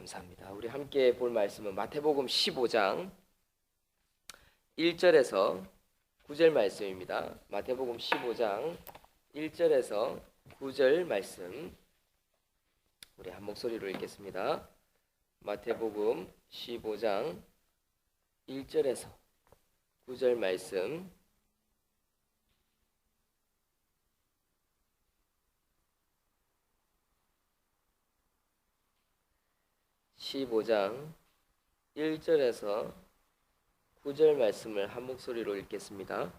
감사합니다. 우리 함께 볼 말씀은 마태복음 15장 1절에서 9절 말씀입니다. 마태복음 15장 1절에서 9절 말씀, 우리 한 목소리로 읽겠습니다. 마태복음 15장 1절에서 9절 말씀, (15장) 1절에서 9절 말씀을 한 목소리로 읽겠습니다.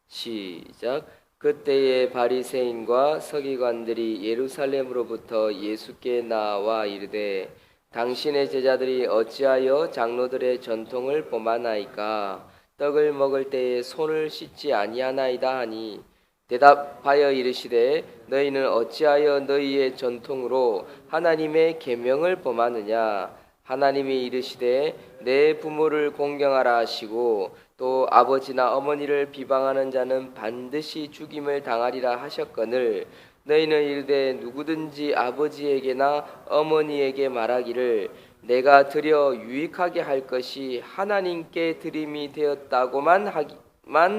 시작. 그때에 바리새인과 서기관들이 예루살렘으로부터 예수께 나와 이르되 당신의 제자들이 어찌하여 장로들의 전통을 범하나이까? 떡을 먹을 때에 손을 씻지 아니하나이다 하니, 대답하여 이르시되 너희는 어찌하여 너희의 전통으로 하나님의 계명을 범하느냐? 하나님이 이르시되 내 부모를 공경하라 하시고 또 아버지나 어머니를 비방하는 자는 반드시 죽임을 당하리라 하셨거늘, 너희는 이르되 누구든지 아버지에게나 어머니에게 말하기를 내가 드려 유익하게 할 것이 하나님께 드림이 되었다고만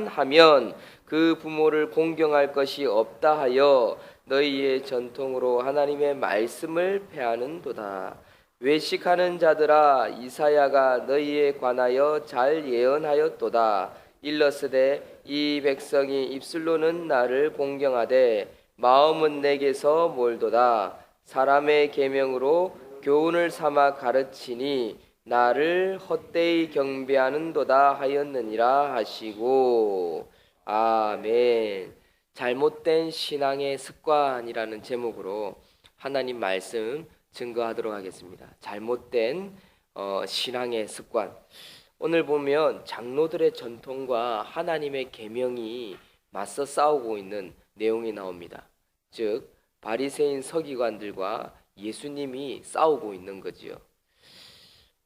하면 그 부모를 공경할 것이 없다 하여 너희의 전통으로 하나님의 말씀을 폐하는도다. 외식하는 자들아, 이사야가 너희에 관하여 잘 예언하였도다. 일러스되 이 백성이 입술로는 나를 공경하되 마음은 내게서 멀도다. 사람의 계명으로 교훈을 삼아 가르치니 나를 헛되이 경배하는도다 하였느니라 하시고. 아멘. 잘못된 신앙의 습관이라는 제목으로 하나님 말씀 증거하도록 하겠습니다. 잘못된 신앙의 습관. 오늘 보면 장로들의 전통과 하나님의 계명이 맞서 싸우고 있는 내용이 나옵니다. 즉 바리새인 서기관들과 예수님이 싸우고 있는 거지요.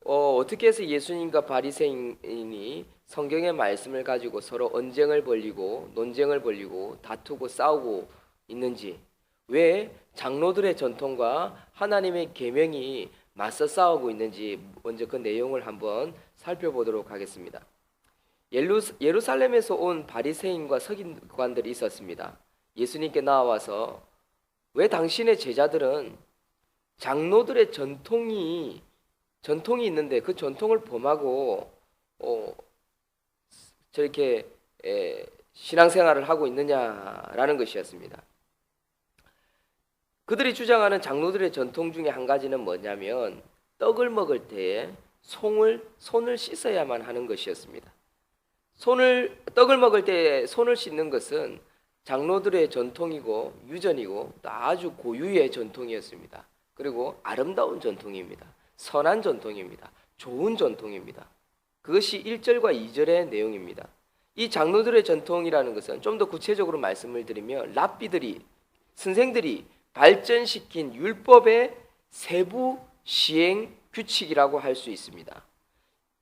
어떻게 해서 예수님과 바리새인이 성경의 말씀을 가지고 서로 논쟁을 벌리고 다투고 싸우고 있는지, 왜 장로들의 전통과 하나님의 계명이 맞서 싸우고 있는지 먼저 그 내용을 한번 살펴보도록 하겠습니다. 예루살렘에서 온 바리새인과 서기관들이 있었습니다. 예수님께 나와서 왜 당신의 제자들은 장로들의 전통이 있는데 그 전통을 범하고 저렇게 신앙생활을 하고 있느냐라는 것이었습니다. 그들이 주장하는 장로들의 전통 중에 한 가지는 뭐냐면 떡을 먹을 때에 손을 씻어야만 하는 것이었습니다. 떡을 먹을 때 손을 씻는 것은 장로들의 전통이고 유전이고 아주 고유의 전통이었습니다. 그리고 아름다운 전통입니다. 선한 전통입니다. 좋은 전통입니다. 그것이 1절과 2절의 내용입니다. 이 장로들의 전통이라는 것은 좀 더 구체적으로 말씀을 드리면 선생들이 발전시킨 율법의 세부 시행 규칙이라고 할 수 있습니다.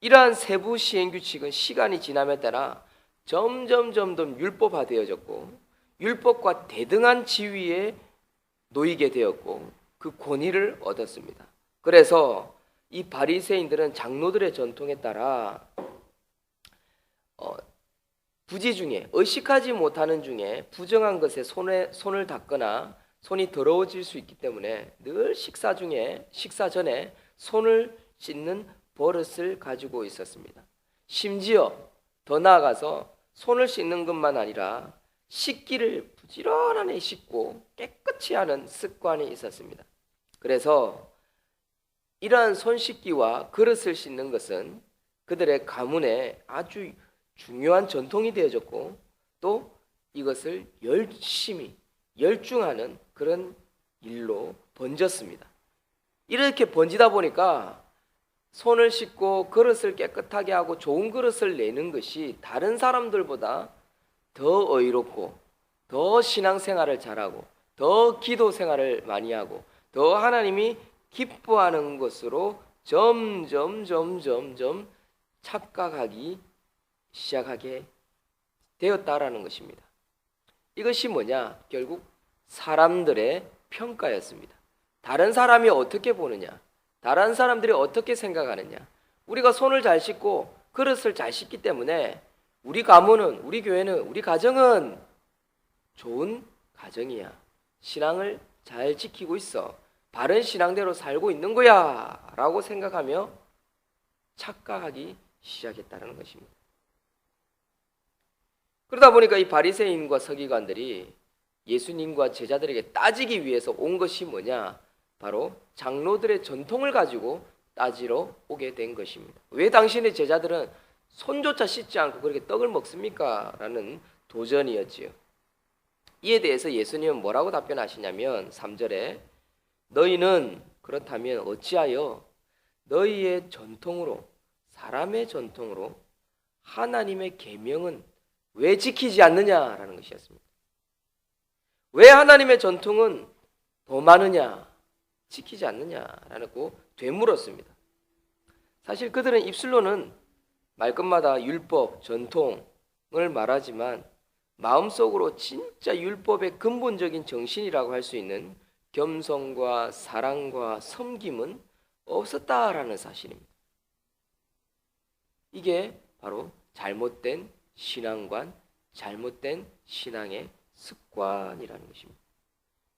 이러한 세부 시행 규칙은 시간이 지남에 따라 점점 율법화되어졌고 율법과 대등한 지위에 놓이게 되었고 그 권위를 얻었습니다. 그래서 이 바리새인들은 장로들의 전통에 따라 부지 중에 의식하지 못하는 중에 부정한 것에 손을 닦거나 손이 더러워질 수 있기 때문에 늘 식사 전에 손을 씻는 버릇을 가지고 있었습니다. 심지어 더 나아가서 손을 씻는 것만 아니라 씻기를 부지런하게 씻고 깨끗이 하는 습관이 있었습니다. 그래서 이러한 손 씻기와 그릇을 씻는 것은 그들의 가문에 아주 중요한 전통이 되어졌고 또 이것을 열심히 열중하는 그런 일로 번졌습니다. 이렇게 번지다 보니까 손을 씻고 그릇을 깨끗하게 하고 좋은 그릇을 내는 것이 다른 사람들보다 더 의롭고 더 신앙생활을 잘하고 더 기도 생활을 많이 하고 더 하나님이 기뻐하는 것으로 점점 착각하기 시작하게 되었다라는 것입니다. 이것이 뭐냐? 결국 사람들의 평가였습니다. 다른 사람이 어떻게 보느냐? 다른 사람들이 어떻게 생각하느냐. 우리가 손을 잘 씻고 그릇을 잘 씻기 때문에 우리 가문은, 우리 교회는, 우리 가정은 좋은 가정이야. 신앙을 잘 지키고 있어. 바른 신앙대로 살고 있는 거야. 라고 생각하며 착각하기 시작했다는 것입니다. 그러다 보니까 이 바리새인과 서기관들이 예수님과 제자들에게 따지기 위해서 온 것이 뭐냐? 바로 장로들의 전통을 가지고 따지러 오게 된 것입니다. 왜 당신의 제자들은 손조차 씻지 않고 그렇게 떡을 먹습니까? 라는 도전이었지요. 이에 대해서 예수님은 뭐라고 답변하시냐면 3절에 너희는 그렇다면 어찌하여 너희의 전통으로, 사람의 전통으로 하나님의 계명은 왜 지키지 않느냐라는 것이었습니다. 왜 하나님의 전통은 더 많으냐, 지키지 않느냐라고 되물었습니다. 사실 그들은 입술로는 말끝마다 율법, 전통을 말하지만 마음속으로 진짜 율법의 근본적인 정신이라고 할 수 있는 겸손과 사랑과 섬김은 없었다라는 사실입니다. 이게 바로 잘못된 신앙관, 잘못된 신앙의 습관이라는 것입니다.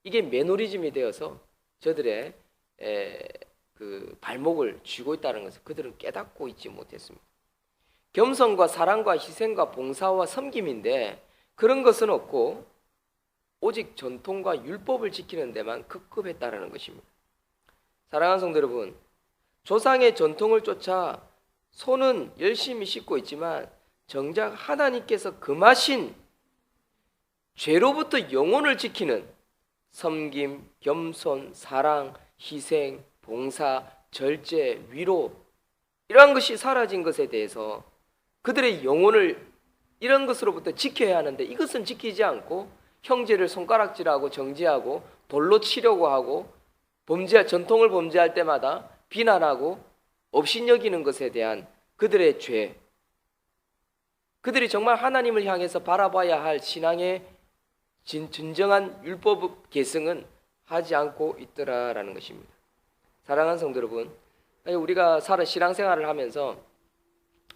이게 매너리즘이 되어서 저들의 그 발목을 쥐고 있다는 것을 그들은 깨닫고 있지 못했습니다. 겸손과 사랑과 희생과 봉사와 섬김인데 그런 것은 없고 오직 전통과 율법을 지키는 데만 급급했다라는 것입니다. 사랑하는 성도 여러분, 조상의 전통을 쫓아 손은 열심히 씻고 있지만 정작 하나님께서 금하신 죄로부터 영혼을 지키는 섬김, 겸손, 사랑, 희생, 봉사, 절제, 위로 이러한 것이 사라진 것에 대해서 그들의 영혼을 이런 것으로부터 지켜야 하는데 이것은 지키지 않고 형제를 손가락질하고 정죄하고 돌로 치려고 하고 전통을 범죄할 때마다 비난하고 업신여기는 것에 대한 그들의 죄, 그들이 정말 하나님을 향해서 바라봐야 할 신앙의 진정한 율법 계승은 하지 않고 있더라라는 것입니다. 사랑하는 성도 여러분, 우리가 신앙생활을 하면서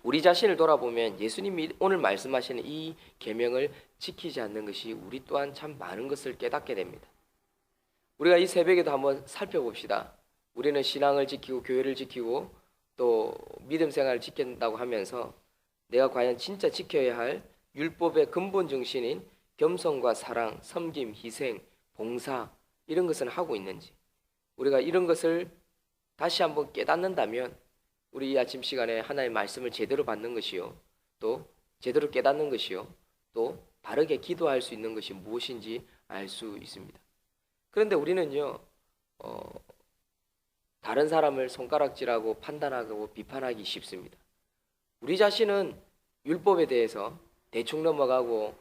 우리 자신을 돌아보면 예수님이 오늘 말씀하시는 이 계명을 지키지 않는 것이 우리 또한 참 많은 것을 깨닫게 됩니다. 우리가 이 새벽에도 한번 살펴봅시다. 우리는 신앙을 지키고 교회를 지키고 또 믿음 생활을 지킨다고 하면서 내가 과연 진짜 지켜야 할 율법의 근본 정신인 겸손과 사랑, 섬김, 희생, 봉사 이런 것은 하고 있는지, 우리가 이런 것을 다시 한번 깨닫는다면 우리 이 아침 시간에 하나님의 말씀을 제대로 받는 것이요, 또 제대로 깨닫는 것이요, 또 바르게 기도할 수 있는 것이 무엇인지 알 수 있습니다. 그런데 우리는요, 다른 사람을 손가락질하고 판단하고 비판하기 쉽습니다. 우리 자신은 율법에 대해서 대충 넘어가고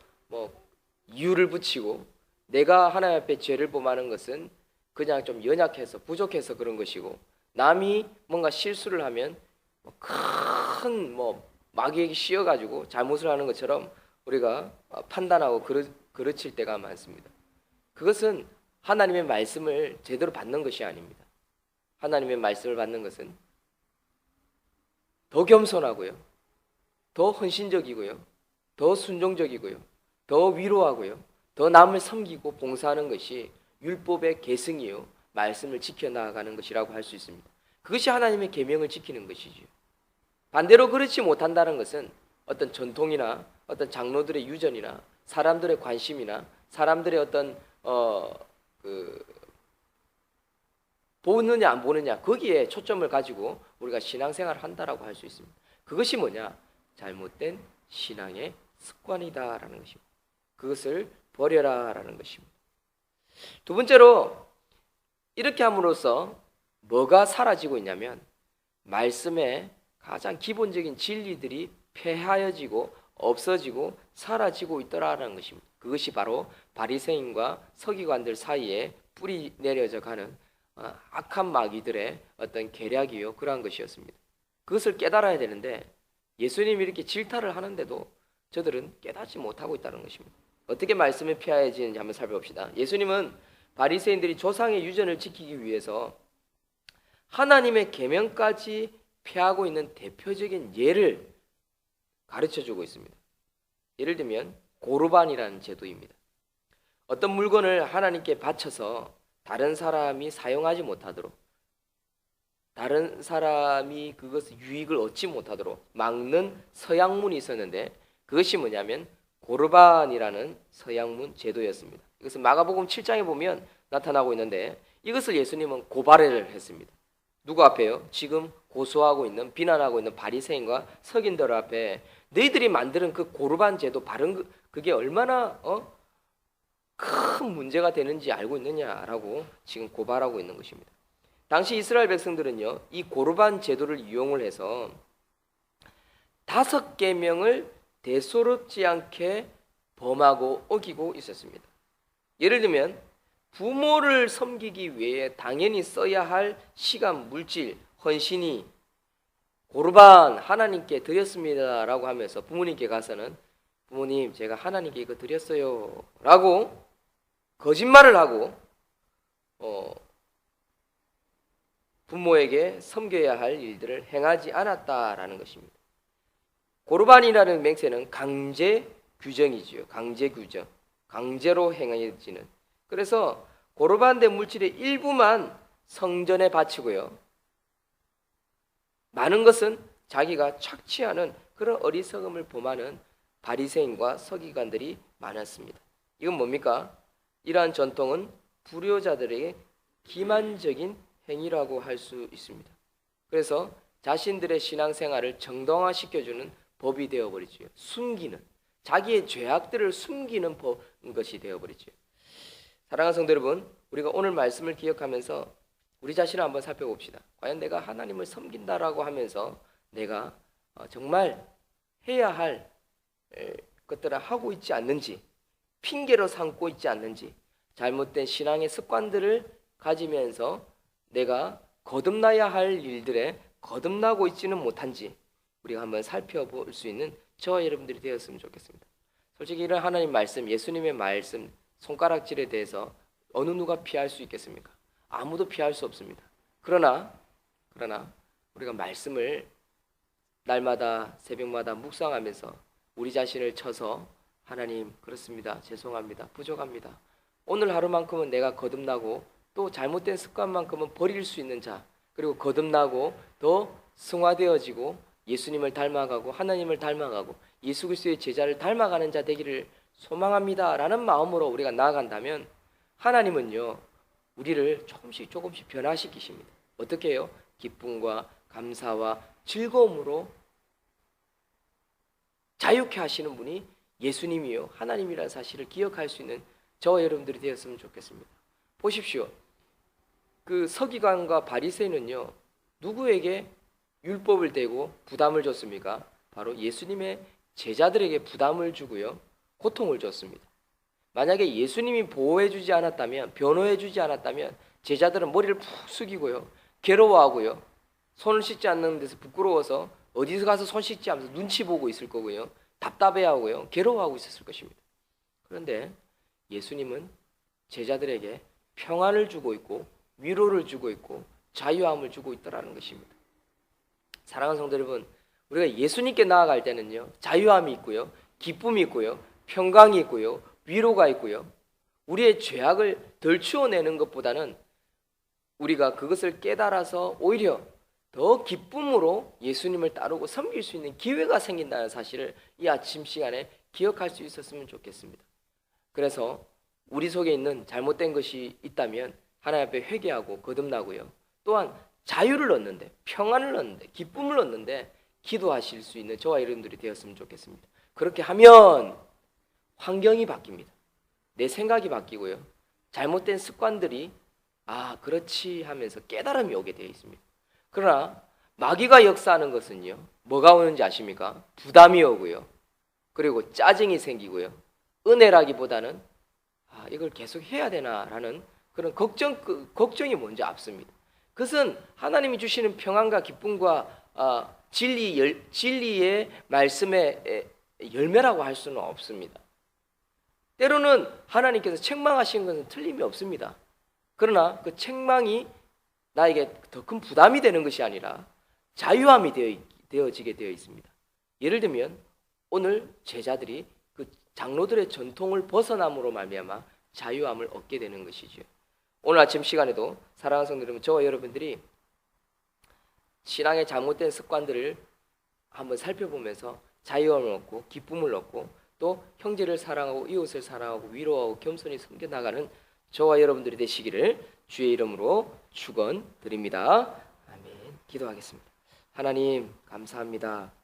이유를 붙이고 내가 하나님 앞에 죄를 범하는 것은 그냥 좀 연약해서 부족해서 그런 것이고 남이 뭔가 실수를 하면 큰 마귀에게 씌어가지고 잘못을 하는 것처럼 우리가 판단하고 그르칠 때가 많습니다. 그것은 하나님의 말씀을 제대로 받는 것이 아닙니다. 하나님의 말씀을 받는 것은 더 겸손하고요, 더 헌신적이고요, 더 순종적이고요, 더 위로하고요, 더 남을 섬기고 봉사하는 것이 율법의 계승이요, 말씀을 지켜나가는 것이라고 할 수 있습니다. 그것이 하나님의 계명을 지키는 것이죠. 반대로 그렇지 못한다는 것은 어떤 전통이나 어떤 장로들의 유전이나 사람들의 관심이나 사람들의 어떤 보느냐 안 보느냐 거기에 초점을 가지고 우리가 신앙생활을 한다라고 할 수 있습니다. 그것이 뭐냐? 잘못된 신앙의 습관이다라는 것입니다. 그것을 버려라라는 것입니다. 두 번째로 이렇게 함으로써 뭐가 사라지고 있냐면 말씀의 가장 기본적인 진리들이 폐하여지고 없어지고 사라지고 있더라라는 것입니다. 그것이 바로 바리새인과 서기관들 사이에 뿌리 내려져 가는 악한 마귀들의 어떤 계략이요, 그러한 것이었습니다. 그것을 깨달아야 되는데 예수님이 이렇게 질타를 하는데도 저들은 깨닫지 못하고 있다는 것입니다. 어떻게 말씀에 폐하여지는지 한번 살펴봅시다. 예수님은 바리새인들이 조상의 유전을 지키기 위해서 하나님의 계명까지 폐하고 있는 대표적인 예를 가르쳐주고 있습니다. 예를 들면 고르반이라는 제도입니다. 어떤 물건을 하나님께 바쳐서 다른 사람이 사용하지 못하도록, 다른 사람이 그것을 유익을 얻지 못하도록 막는 서양문이 있었는데, 그것이 뭐냐면 고르반이라는 서양문 제도였습니다. 이것은 마가복음 7장에 보면 나타나고 있는데, 이것을 예수님은 고발을 했습니다. 누구 앞에요? 지금 고소하고 있는, 비난하고 있는 바리새인과 서긴들 앞에 너희들이 만드는 그 고르반 제도 바른 그게 얼마나 큰 문제가 되는지 알고 있느냐라고 지금 고발하고 있는 것입니다. 당시 이스라엘 백성들은요, 이 고르반 제도를 이용을 해서 5계명을 대수롭지 않게 범하고 어기고 있었습니다. 예를 들면 부모를 섬기기 위해 당연히 써야 할 시간, 물질, 헌신이 고르반 하나님께 드렸습니다라고 하면서 부모님께 가서는 부모님 제가 하나님께 이거 드렸어요 라고 거짓말을 하고 부모에게 섬겨야 할 일들을 행하지 않았다라는 것입니다. 고르반이라는 맹세는 강제 규정이지요. 강제 규정, 강제로 행해지는. 그래서 고르반된 물질의 일부만 성전에 바치고요, 많은 것은 자기가 착취하는 그런 어리석음을 범하는 바리새인과 서기관들이 많았습니다. 이건 뭡니까? 이러한 전통은 불효자들에게 기만적인 행위라고 할 수 있습니다. 그래서 자신들의 신앙생활을 정당화시켜주는 법이 되어버리죠. 숨기는, 자기의 죄악들을 숨기는 것이 되어버리죠. 사랑하는 성도 여러분, 우리가 오늘 말씀을 기억하면서 우리 자신을 한번 살펴봅시다. 과연 내가 하나님을 섬긴다라고 하면서 내가 정말 해야 할 것들을 하고 있지 않는지, 핑계로 삼고 있지 않는지, 잘못된 신앙의 습관들을 가지면서 내가 거듭나야 할 일들에 거듭나고 있지는 못한지 우리가 한번 살펴볼 수 있는 저와 여러분들이 되었으면 좋겠습니다. 솔직히 이런 하나님 말씀, 예수님의 말씀, 손가락질에 대해서 어느 누가 피할 수 있겠습니까? 아무도 피할 수 없습니다. 그러나 우리가 말씀을 날마다 새벽마다 묵상하면서 우리 자신을 쳐서 하나님 그렇습니다. 죄송합니다. 부족합니다. 오늘 하루만큼은 내가 거듭나고 또 잘못된 습관만큼은 버릴 수 있는 자, 그리고 거듭나고 더 승화되어지고 예수님을 닮아가고 하나님을 닮아가고 예수 그리스도의 제자를 닮아가는 자 되기를 소망합니다라는 마음으로 우리가 나아간다면 하나님은요, 우리를 조금씩 변화시키십니다. 어떻게 해요? 기쁨과 감사와 즐거움으로 자유케 하시는 분이 예수님이요 하나님이라는 사실을 기억할 수 있는 저와 여러분들이 되었으면 좋겠습니다. 보십시오. 그 서기관과 바리새인은요, 누구에게 율법을 대고 부담을 줬습니까? 바로 예수님의 제자들에게 부담을 주고요, 고통을 줬습니다. 만약에 예수님이 보호해주지 않았다면, 변호해주지 않았다면 제자들은 머리를 푹 숙이고요, 괴로워하고요, 손을 씻지 않는 데서 부끄러워서 어디서 가서 손 씻지 하면서 눈치 보고 있을 거고요, 답답해하고요, 괴로워하고 있었을 것입니다. 그런데 예수님은 제자들에게 평안을 주고 있고 위로를 주고 있고 자유함을 주고 있다라는 것입니다. 사랑하는 성도 여러분, 우리가 예수님께 나아갈 때는요, 자유함이 있고요, 기쁨이 있고요, 평강이 있고요, 위로가 있고요, 우리의 죄악을 덜 치워내는 것보다는 우리가 그것을 깨달아서 오히려 더 기쁨으로 예수님을 따르고 섬길 수 있는 기회가 생긴다는 사실을 이 아침 시간에 기억할 수 있었으면 좋겠습니다. 그래서 우리 속에 있는 잘못된 것이 있다면 하나님 앞에 회개하고 거듭나고요, 또한 자유를 얻는데, 평안을 얻는데, 기쁨을 얻는데 기도하실 수 있는 저와 여러분들이 되었으면 좋겠습니다. 그렇게 하면 환경이 바뀝니다. 내 생각이 바뀌고요, 잘못된 습관들이 그렇지 하면서 깨달음이 오게 되어 있습니다. 그러나 마귀가 역사하는 것은요, 뭐가 오는지 아십니까? 부담이 오고요, 그리고 짜증이 생기고요, 은혜라기보다는 이걸 계속 해야 되나라는 그런 걱정이 먼저 앞섭니다. 그것은 하나님이 주시는 평안과 기쁨과 진리의 말씀의 열매라고 할 수는 없습니다. 때로는 하나님께서 책망하신 것은 틀림이 없습니다. 그러나 그 책망이 나에게 더 큰 부담이 되는 것이 아니라 자유함이 되어지게 되어 있습니다. 예를 들면 오늘 제자들이 그 장로들의 전통을 벗어남으로 말미암아 자유함을 얻게 되는 것이죠. 오늘 아침 시간에도 사랑하는 성도 여러분, 저와 여러분들이 신앙의 잘못된 습관들을 한번 살펴보면서 자유함을 얻고 기쁨을 얻고 또 형제를 사랑하고 이웃을 사랑하고 위로하고 겸손히 섬겨나가는 저와 여러분들이 되시기를 주의 이름으로 축원드립니다. 아멘. 기도하겠습니다. 하나님 감사합니다.